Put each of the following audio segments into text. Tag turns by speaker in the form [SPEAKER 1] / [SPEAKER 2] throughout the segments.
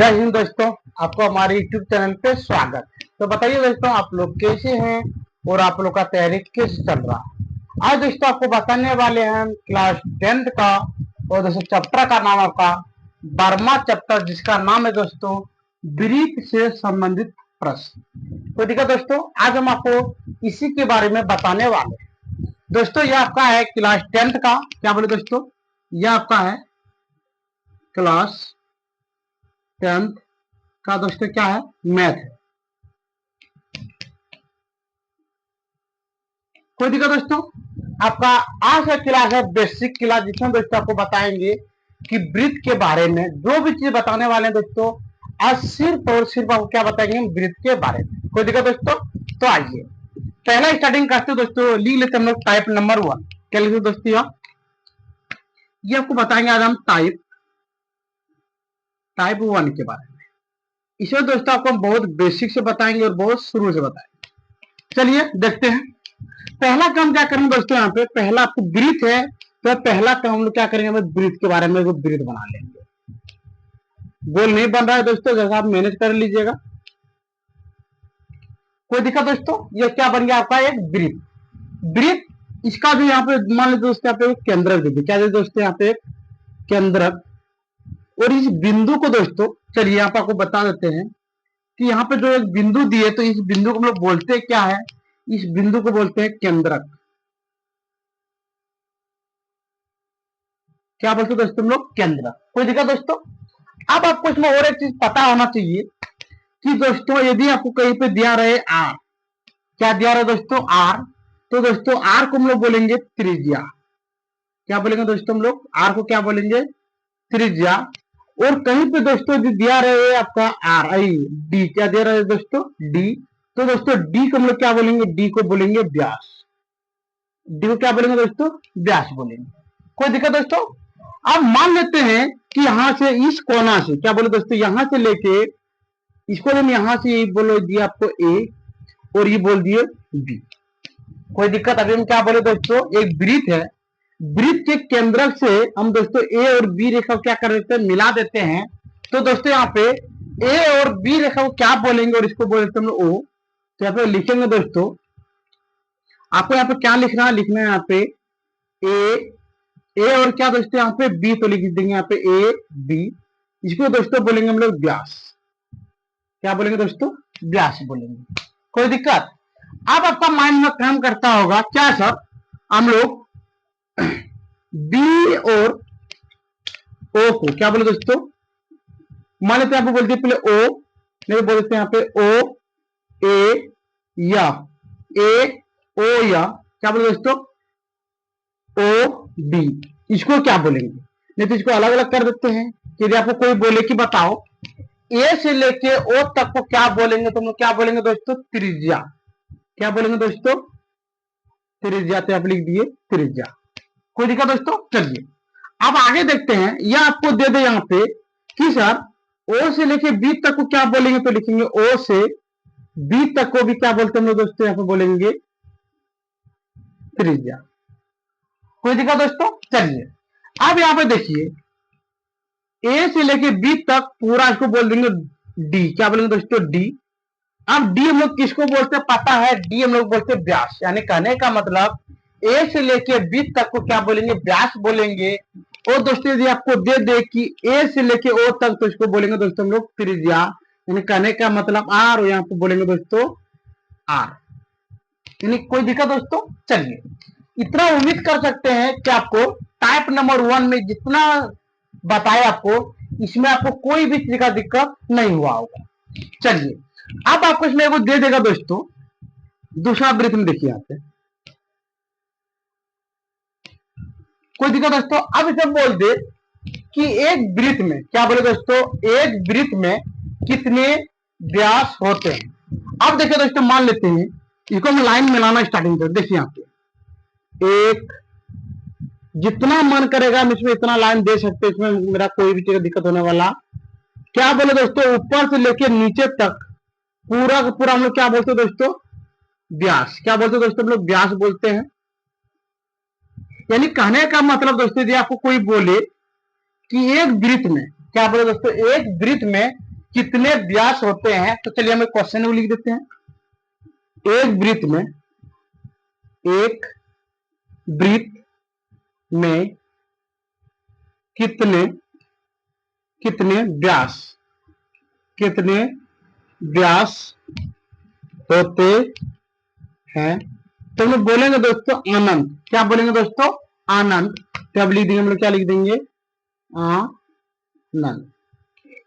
[SPEAKER 1] जय हिंद दोस्तों, आपको हमारे YouTube चैनल पे स्वागत है। तो बताइए दोस्तों, आप लोग कैसे हैं और आप लोग का तैयारी कैसे चल रहा है। आज दोस्तों आपको बताने वाले हैं क्लास 10th का और दोस्तों चैप्टर का नाम आपका 12वां चैप्टर, जिसका नाम है दोस्तों ब्रीथ से संबंधित प्रश्न। तो देखिए दोस्तों, आज हम आपको इसी के बारे में बताने वाले हैं। दोस्तों यह आपका है क्लास 10th का, क्या बोले दोस्तों, यह आपका है क्लास 10th का दोस्तों क्या है, मैथ है। कोई दिक्कत दोस्तों, आपका आज का क्लास है बेसिक क्लास, जिसमें दोस्तों आपको बताएंगे कि ब्रीथ के बारे में जो भी चीज बताने वाले हैं दोस्तों, आज सिर्फ और सिर्फ आपको क्या बताएंगे, ब्रीथ के बारे में। कोई दिक्कत दोस्तों, तो आइए पहला स्टार्टिंग करते दोस्तों, लिख लेते हम लोग टाइप नंबर 1। क्या लिखते दोस्तों, ये आपको बताएंगे आज हम टाइप 1 के बारे में। इसमें दोस्तों आपको हम बहुत बेसिक से बताएंगे और बहुत शुरू से बताएंगे। चलिए देखते हैं। पहला काम क्या करेंगे दोस्तों, यहाँ पे पहला आपको ब्रीथ है, तो पहला काम हम लोग क्या करेंगे, हम ब्रीथ के बारे में ब्रीथ बना लेंगे। गोल नहीं बन रहा है दोस्तों, जैसा आप मैनेज कर लीजिएगा, कोई दिक्कत दोस्तों। ये क्या बन गया आपका, एक ब्रीथ। इसका जो यहाँ पे मान लीजिए दोस्तों, यहाँ पे केंद्रक दीजिए। क्या दोस्तों, यहाँ पे एक केंद्रक, और इस बिंदु को दोस्तों, चलिए यहाँ पे आपको बता देते हैं कि यहाँ पे जो एक बिंदु दिए, तो इस बिंदु को हम लोग बोलते हैं क्या है, इस बिंदु को बोलते हैं केंद्रक। क्या बोलते हैं दोस्तों हम लोग, केंद्रक। कोई दिक्कत दोस्तों। अब आपको इसमें और एक चीज पता होना चाहिए कि दोस्तों, यदि आपको कहीं पे दिया रहे आर, क्या दिया रहे दोस्तों, आर, तो दोस्तों आर को हम लोग बोलेंगे त्रिज्या। क्या बोलेंगे दोस्तों हम लोग, आर को क्या बोलेंगे, त्रिज्या। और कहीं पे दोस्तों जो दिया रहे आपका आर आई डी, क्या दे रहे हैं दोस्तों, डी, तो दोस्तों डी को हम लोग क्या बोलेंगे, डी को बोलेंगे व्यास। डी को क्या बोलेंगे दोस्तों, व्यास बोलेंगे। कोई दिक्कत दोस्तों। अब मान लेते हैं कि यहां से इस कोना से, क्या बोले दोस्तों, यहां से लेके इसको हम यहां से ये बोल दिया आपको ए, और ये बोल दिए बी। कोई दिक्कत। अभी हम क्या बोले दोस्तों, एक ब्रीथ है, ब्रीथ के केंद्रक से हम दोस्तों ए और बी रेखा क्या कर देते हैं, मिला देते हैं। तो दोस्तों यहाँ पे ए और बी रेखा को क्या बोलेंगे, और इसको बोल देते हैं ओ। तो यहाँ पे लिखेंगे दोस्तों, आपको यहाँ पे क्या लिखना है, लिखना है यहाँ पे ए और क्या दोस्तों यहाँ पे बी, तो लिख देंगे यहाँ पे ए बी। इसको दोस्तों बोलेंगे हम लोग व्यास। क्या बोलेंगे दोस्तों, व्यास बोलेंगे। कोई दिक्कत। अब आपका माइंड में काम करता होगा क्या सर, हम लोग बी और ओ को क्या बोले दोस्तों, मान लेते हैं, आपको बोलते हैं पहले ओ, नहीं बोलते हैं यहाँ पे ओ ए या ए ओ, या क्या बोले दोस्तों, ओ डी। इसको क्या बोलेंगे, नहीं तो इसको अलग अलग कर देते हैं। यदि आपको कोई बोले कि बताओ ए से लेके ओ तक को क्या बोलेंगे, तो हम लोग क्या बोलेंगे दोस्तों, त्रिज्या। क्या बोलेंगे दोस्तों, त्रिज्या। तो आप लिख दिए त्रिज्या। कोई दिक्कत दोस्तों। चलिए अब आगे देखते हैं। यह आपको दे दे यहाँ पे कि सर ओ से लेके बी तक को क्या बोलेंगे, तो लिखेंगे ओ से बी तक को भी क्या बोलते हैं दोस्तों, यहाँ पे बोलेंगे त्रिज्या। कोई दिक्कत दोस्तों। चलिए अब यहाँ पे देखिए, ए से लेके बी तक पूरा इसको बोल देंगे डी। क्या बोलेंगे दोस्तों, डी। अब डी हम लोग किसको बोलते हैं पता है, डी हम लोग बोलते हैं व्यास। यानी कहने का मतलब ए से लेके बी तक को क्या बोलेंगे, व्यास बोलेंगे। और दोस्तों यदि आपको दे दे कि ए से लेके ओ तक, तो इसको बोलेंगे दोस्तों हम लोग त्रिज्या। यानी कहने का मतलब आर, और यहाँ पे बोलेंगे दोस्तों आर। यानी कोई दिक्कत दोस्तों। चलिए इतना उम्मीद कर सकते हैं कि आपको टाइप नंबर 1 में जितना बताया आपको, इसमें आपको कोई भी चीज का दिक्कत नहीं हुआ होगा। चलिए अब आपको इसमें वो दे देगा दोस्तों, दूसरा ब्रीथ में देखिए यहाँ पे, कोई दिक्कत दोस्तों। अब इसे बोल दे कि एक ब्रीथ में, क्या बोले दोस्तों, एक ब्रीथ में कितने व्यास होते हैं। अब देखिए दोस्तों, मान लेते हैं इसको हम लाइन मिलाना स्टार्टिंग कर। देखिए यहाँ पे एक, जितना मन करेगा हम इसमें इतना लाइन दे सकते हैं, इसमें मेरा कोई भी चीज दिक्कत होने वाला। क्या बोले दोस्तों, ऊपर से लेके नीचे तक पूरा का पूरा हम लोग क्या बोलते हैं दोस्तों, व्यास। क्या बोलते हैं दोस्तों, हम लोग व्यास बोलते हैं। यानी कहने का मतलब दोस्तों, यदि आपको कोई बोले कि एक वृत्त में, क्या बोले दोस्तों, एक वृत्त में कितने व्यास होते हैं, तो चलिए हम एक क्वेश्चन को लिख देते हैं। एक वृत्त में कितने कितने व्यास कितने व्यास होते हैं, तो हम लोग बोलेंगे दोस्तों अनंत। क्या बोलेंगे दोस्तों? अनंत। तो अब लिख देंगे हम लोग, क्या लिख देंगे? अनंत।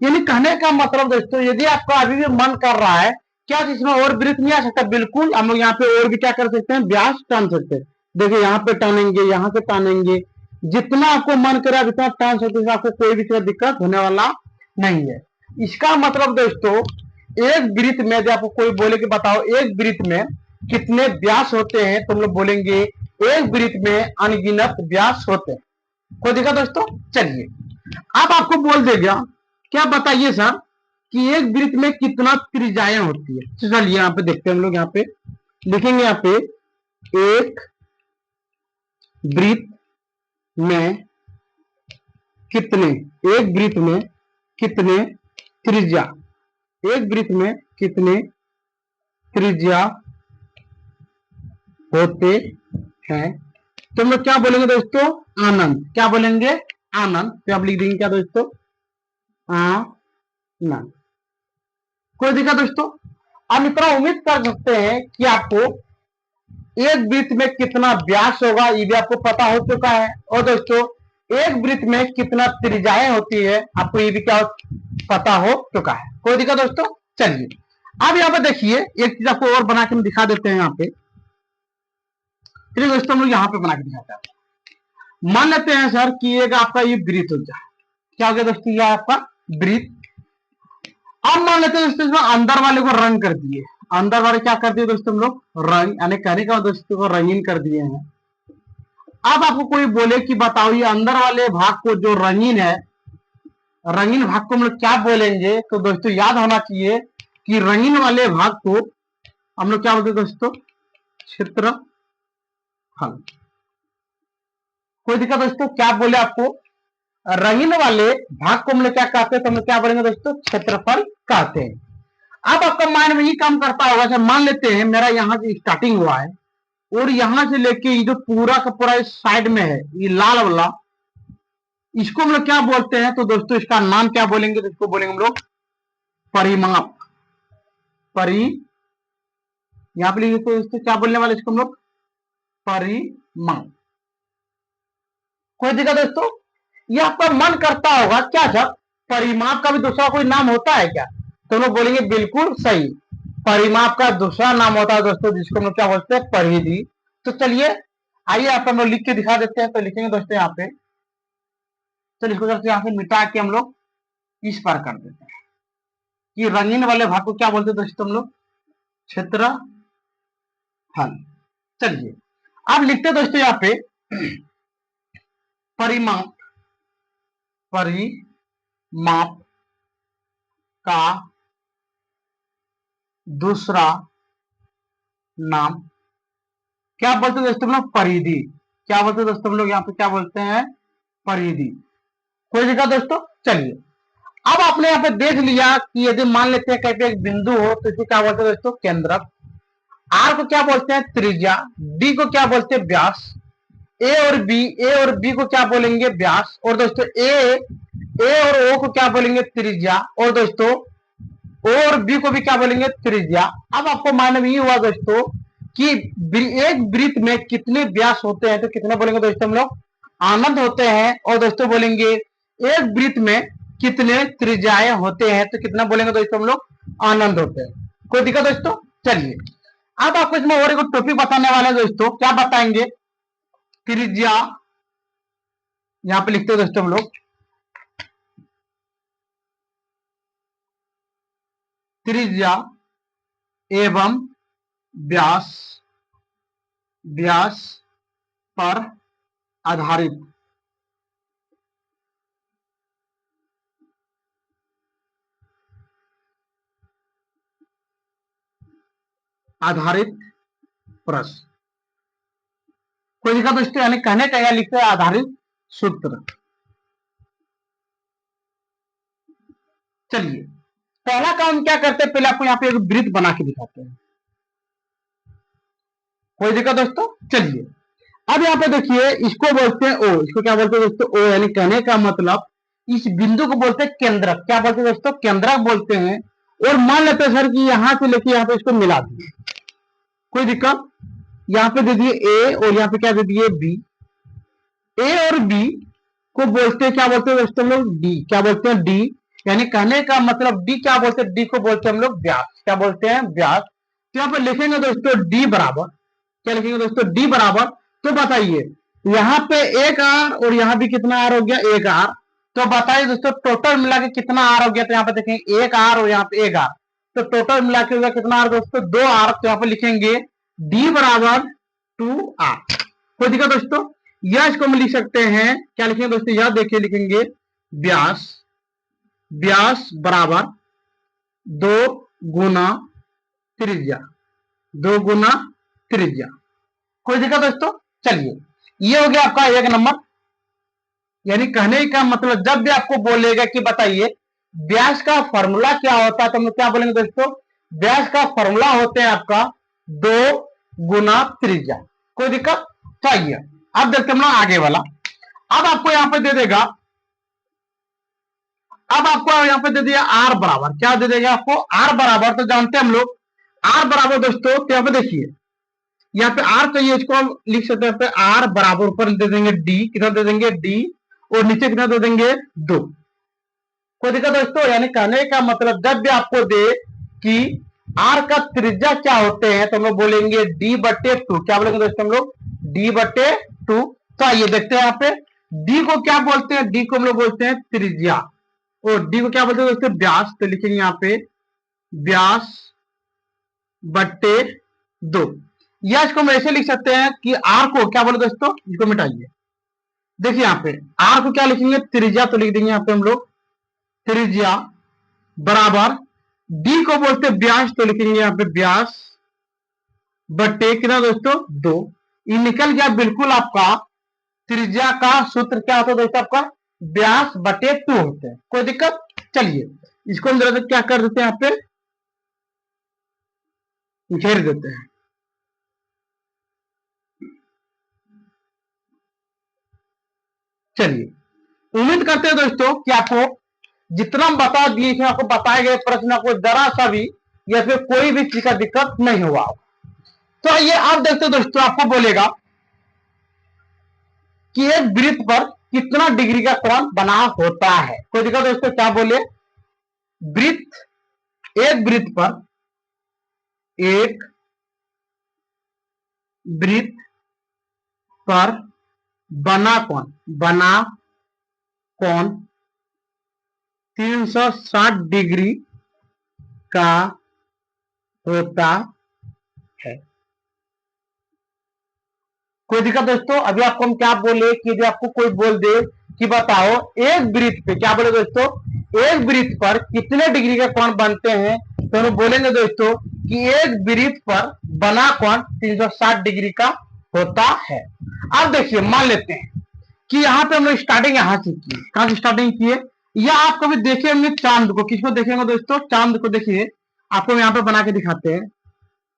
[SPEAKER 1] यानी कहने का मतलब दोस्तों, यदि आपका अभी भी मन कर रहा है क्या इसमें और वृत्त नहीं आ सकता, बिल्कुल हम लोग यहाँ पे और भी क्या कर सकते हैं, व्यास टान सकते हैं। देखिए यहाँ पे टानेंगे, यहाँ पे टानेंगे, जितना आपको मन करे उतना टान सकते हैं, आपको कोई भी दिक्कत होने वाला नहीं है। इसका मतलब दोस्तों, एक वृत्त में यदि आपको कोई बोले कि बताओ एक वृत्त में कितने व्यास होते हैं, तो हम लोग बोलेंगे एक वृत्त में अनगिनत व्यास होते हैं। कोई देखा दोस्तों? चलिए अब आपको बोल देगा क्या, बताइए सर कि एक वृत्त में कितना त्रिज्याएं होती है। चलिए यहाँ पे देखते हैं हम लोग, यहाँ पे लिखेंगे, यहाँ पे एक वृत्त में कितने एक वृत्त में कितने त्रिज्या एक वृत्त में कितने त्रिज्या होते हैं, तो हम लोग क्या बोलेंगे दोस्तों? अनंत। क्या बोलेंगे? अनंत। तो आप लिख देंगे क्या दोस्तों? अनंत। कोई दिक्कत दोस्तों? हम इतना उम्मीद कर सकते हैं कि आपको एक वृत्त में कितना व्यास होगा ये भी आपको पता हो चुका है, और दोस्तों एक वृत्त में कितना त्रिज्याएं होती है आपको ये भी क्या पता हो चुका है। कोई दिक्कत दोस्तों? चलिए अब यहाँ पे देखिए एक चीज आपको और बना के हम दिखा देते हैं। यहाँ पे चलिए दोस्तों हम लोग यहाँ पे बना के दिखाते हैं। मान लेते हैं सर कि एक आपका ये वृत्त हो जाए, क्या हो गया दोस्तों? ये आपका वृत्त। अब मान लेते हैं दोस्तों अंदर वाले को रंग कर दिए, अंदर वाले क्या कर दिए दोस्तों हम लोग? रंग, यानी कहने का दोस्तों को रंगीन कर दिए हैं। अब आपको कोई बोले कि बताओ ये अंदर वाले भाग को जो रंगीन है, रंगीन भाग को हम लोग क्या बोलेंगे? तो दोस्तों याद होना चाहिए कि रंगीन वाले भाग को हम लोग क्या बोलते हैं दोस्तों? क्षेत्रफल। कोई दिक्कत दोस्तों? क्या बोले आपको? रंगीन वाले भाग को हम लोग क्या कहते हैं? तो हम लोग क्या बोलेंगे दोस्तों? क्षेत्रफल कहते हैं। अब आपका माइंड में ये काम करता होगा, सर मान लेते हैं मेरा यहाँ से स्टार्टिंग हुआ है और यहां से लेके ये जो पूरा का पूरा इस साइड में है ये लाल वाला, इसको हम लोग क्या बोलते हैं? तो दोस्तों इसका नाम क्या बोलेंगे? तो इसको बोलेंगे हम लोग परिमाप। यहाँ पे लिखे तो दोस्तों क्या बोलने वाले इसको हम लोग? परिमाप। कोई दिक्कत दोस्तों? ये आपका मन करता होगा क्या सर परिमाप का भी दूसरा कोई नाम होता है क्या? तो लोग बोलेंगे बिल्कुल सही, परिमाप का दूसरा नाम होता है दोस्तों जिसको हम लोग क्या बोलते हैं? परिधि। तो चलिए आइए आप हम लोग लिख के दिखा देते हैं। तो लिखेंगे दोस्तों यहाँ पे, तो इसको यहाँ से मिटा के हम लोग इस पर कर देते हैं कि रंगीन वाले भाग को क्या बोलते हैं दोस्तों हम लोग? क्षेत्रफल। चलिए अब लिखते हैं दोस्तों यहाँ पे परिमाप का दूसरा नाम क्या बोलते हैं दोस्तों हम लोग? परिधि। क्या बोलते हैं दोस्तों हम लोग यहाँ पे? क्या बोलते हैं? परिधि। कोई जगह दोस्तों? चलिए अब आपने यहाँ पे देख लिया कि यदि मान लेते हैं कहीं पे एक बिंदु हो तो इसे क्या बोलते हैं दोस्तों? केंद्रक। आर को क्या बोलते हैं? त्रिज्या। डी को क्या बोलते हैं? व्यास। ए और बी को क्या बोलेंगे? व्यास। और दोस्तों ए और ओ को क्या बोलेंगे? त्रिज्या। और दोस्तों ओ और बी को भी क्या बोलेंगे? त्रिज्या। अब आपको मानना ये हुआ दोस्तों कि एक वृत्त में कितने व्यास होते हैं, तो कितने बोलेंगे दोस्तों हम लोग? अनंत होते हैं। और दोस्तों बोलेंगे एक वृत्त में कितने त्रिज्याएं होते हैं, तो कितना बोलेंगे दोस्तों हम लोग? अनंत होते हैं। कोई दिक्कत दोस्तों? चलिए अब आपको इसमें और एक टॉपिक बताने वाले हैं दोस्तों। क्या बताएंगे? त्रिज्या। यहां पे लिखते हैं दोस्तों हम लोग त्रिज्या एवं व्यास पर आधारित प्रश्न। कोई दिक्कत दोस्तों? यानी कहने का यह लिखते हैं आधारित सूत्र। चलिए पहला काम क्या करते हैं, पहले आपको यहाँ पे एक वृत्त बना के दिखाते हैं। कोई दिक्कत दोस्तों? चलिए अब यहाँ पे देखिए, इसको बोलते हैं ओ। इसको क्या बोलते हैं दोस्तों? ओ, यानी कहने का मतलब इस बिंदु को बोलते हैं केंद्रक। क्या बोलते हैं दोस्तों? केंद्रक बोलते हैं। और मान लेते हैं सर कि यहां से लेके यहाँ पे इसको मिला दिए, कोई दिक्कत? यहाँ पे दे दिए ए और यहाँ पे क्या दे दिए बी। ए और बी को बोलते हैं, क्या बोलते हैं दोस्तों हम लोग? डी। क्या बोलते हैं? डी। यानी कहने का मतलब डी क्या बोलते हैं? डी को बोलते हैं हम लोग व्यास। क्या बोलते हैं? व्यास। तो यहाँ पे लिखेंगे दोस्तों डी बराबर, क्या लिखेंगे दोस्तों? डी बराबर। तो बताइए यहाँ पे एक आर और यहाँ भी कितना आर हो गया? एक आर। तो बताइए दोस्तों टोटल मिला के कितना आर हो गया? तो यहाँ पे देखेंगे एक आर और यहाँ पे एक आर, तो टोटल मिला के हो गया कितना आर दोस्तों? दो आर। तो यहाँ पे लिखेंगे डी बराबर 2r। कोई दिक्कत दोस्तों? यह इसको हम लिख सकते हैं, क्या लिखेंगे दोस्तों? यह देखिए लिखेंगे व्यास, व्यास बराबर 2 गुना त्रिज्या, 2 गुना त्रिज्या। कोई दिक्कत दोस्तों? चलिए ये हो गया आपका एक नंबर। यानी कहने का मतलब जब भी आपको बोलेगा कि बताइए व्यास का फॉर्मूला क्या होता है, तो हम क्या बोलेंगे दोस्तों? व्यास का फॉर्मूला होते हैं आपका 2 गुना त्रिज्या। कोई दिक्कत? चाहिए। अब देखते हैं आगे वाला। अब आपको यहां पे दे देगा, अब आपको यहां पे दे दिया आर बराबर, क्या दे देगा आपको? आर बराबर। तो जानते हैं हम लोग आर बराबर दोस्तों, तो यहां पे देखिए यहाँ पे आर चाहिए, इसको हम लिख सकते हैं आर बराबर, ऊपर दे देंगे डी, कितना दे देंगे? डी। और नीचे कितना दे देंगे? 2। कोई दिक्कत दोस्तों? यानी कहने का मतलब जब भी आपको दे कि आर का त्रिज्या क्या होते हैं, तो हम लोग बोलेंगे डी बटे 2। क्या बोलेंगे दोस्तों हम लोग? डी बटे 2। तो आइए देखते हैं यहाँ पे डी को क्या बोलते हैं? डी को हम लोग बोलते हैं त्रिज्या, और डी को क्या बोलते हैं दोस्तों? व्यास। तो लिखेंगे यहाँ पे व्यास बटे 2। या इसको हम ऐसे लिख सकते हैं कि आर को क्या बोले दोस्तों? इसको मिटाइए, देखिए यहाँ पे आर को क्या लिखेंगे? त्रिज्या। तो लिख देंगे यहाँ पे हम लोग त्रिज्या बराबर डी को बोलते हैं व्यास। तो लिखेंगे यहाँ पे व्यास बटे कितना दोस्तों? 2। ये निकल गया बिल्कुल आपका त्रिज्या का सूत्र क्या होता है दोस्तों? आपका व्यास बटे 2 होते हैं। कोई दिक्कत? चलिए इसको हम जरा क्या कर देते हैं, यहाँ पे घेर देते हैं। चलिए उम्मीद करते हैं दोस्तों कि आपको जितना हम बता दिए थे, आपको बताए गए प्रश्न को जरा सा भी या फिर कोई भी चीज का दिक्कत नहीं हुआ। तो ये आप देखते दोस्तों, आपको बोलेगा कि एक वृत्त पर कितना डिग्री का कोण बना होता है। कोई दिक्कत दोस्तों? क्या बोले? वृत्त, एक वृत्त पर, एक वृत्त पर बना कोण, बना कोण 360 डिग्री का होता है। कोई दिक्कत दोस्तों? अभी आपको हम क्या बोले कि यदि आपको कोई बोल दे कि बताओ एक वृत्त पे, क्या बोले दोस्तों? एक वृत्त पर कितने डिग्री का कोण बनते हैं, तो हम बोलेंगे दोस्तों कि एक वृत्त पर बना कोण 360 डिग्री का होता है। अब देखिए मान लेते हैं कि यहाँ पे हमने स्टार्टिंग यहां से की, कहां से स्टार्टिंग किए? या आप कभी देखे होंगे चांद को। किसको देखेंगे दोस्तों? चांद को। देखिए आपको यहाँ पे बना के दिखाते हैं।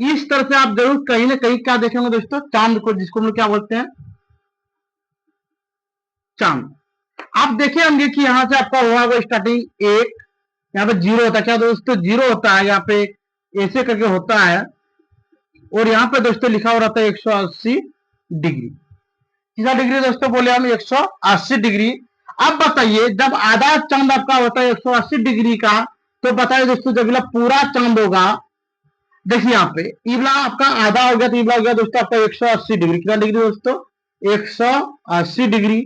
[SPEAKER 1] इस तरह से आप जरूर कहीं ना कहीं क्या देखेंगे दोस्तों? चांद को, जिसको हम लोग क्या बोलते हैं? चांद। आप देखे होंगे कि यहाँ से आपका हुआ वो स्टार्टिंग 1, यहाँ पे 0 होता है। क्या दोस्तों? 0 होता है, यहाँ पे ऐसे करके होता है, और यहाँ पे दोस्तों लिखा हो रहता है 180 डिग्री। कितना डिग्री दोस्तों बोले हम? 180 डिग्री। अब बताइए जब आधा चांद आपका होता है 180 डिग्री का, तो बताइए दोस्तों जब पूरा चांद होगा, देखिए यहाँ पे इबला आपका आधा हो गया, तो इबला हो गया दोस्तों आपका 180 डिग्री। कितना डिग्री दोस्तों? 180 डिग्री।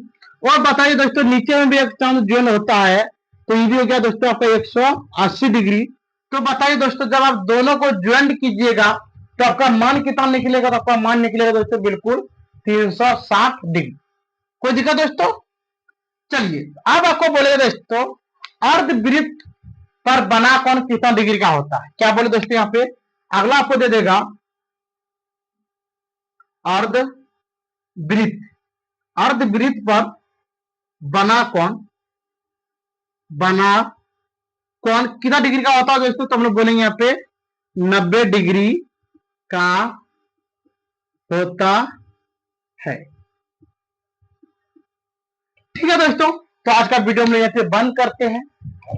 [SPEAKER 1] और बताइए दोस्तों नीचे में भी एक चांद ज्वाइन होता है, तो ये भी हो गया दोस्तों आपका 180 डिग्री। तो बताइए दोस्तों जब आप दोनों को ज्वाइंट कीजिएगा तो आपका मान कितना निकलेगा? तो आपका मान निकलेगा दोस्तों बिल्कुल 360 डिग्री। कोई दिक्कत दोस्तों? चलिए अब आपको बोलेगा दोस्तों अर्धवृत्त पर बना कोण कितना डिग्री का होता है। क्या बोले दोस्तों? यहाँ पे अगला आपको दे देगा अर्धवृत्त, अर्धवृत्त पर बना कोण, बना कौन कितना डिग्री का होता है दोस्तों, तो हम लोग बोलेंगे यहाँ पे 90 डिग्री का होता है। ठीक है दोस्तों, तो आज का वीडियो हम यहाँ पे बंद करते हैं।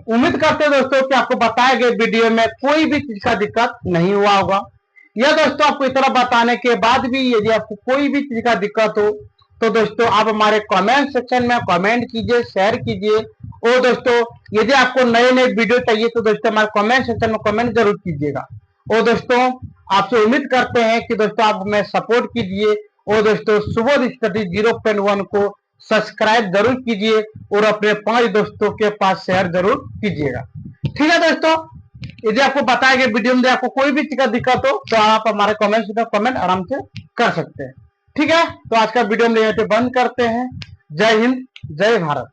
[SPEAKER 1] उम्मीद करते हैं दोस्तों कि आपको बताए गए वीडियो में कोई भी चीज का दिक्कत नहीं हुआ होगा। या दोस्तों आपको इतना बताने के बाद भी यदि आपको कोई भी चीज का दिक्कत हो तो दोस्तों आप हमारे कमेंट सेक्शन में कमेंट कीजिए, शेयर कीजिए। और दोस्तों यदि आपको नए नए वीडियो चाहिए तो दोस्तों हमारे कमेंट सेक्शन में कमेंट जरूर कीजिएगा। और दोस्तों आपसे उम्मीद करते हैं कि दोस्तों आप हमें सपोर्ट कीजिए और दोस्तों सुबोध स्टडी 0.1 को सब्सक्राइब जरूर कीजिए और अपने 5 दोस्तों के पास शेयर जरूर कीजिएगा। ठीक है दोस्तों, यदि आपको बताया गया वीडियो में आपको कोई भी चीज का दिक्कत हो तो आप हमारे कमेंट में कमेंट आराम से कर सकते हैं। ठीक है, तो आज का वीडियो हम यहाँ पे बंद करते हैं। जय हिंद, जय भारत।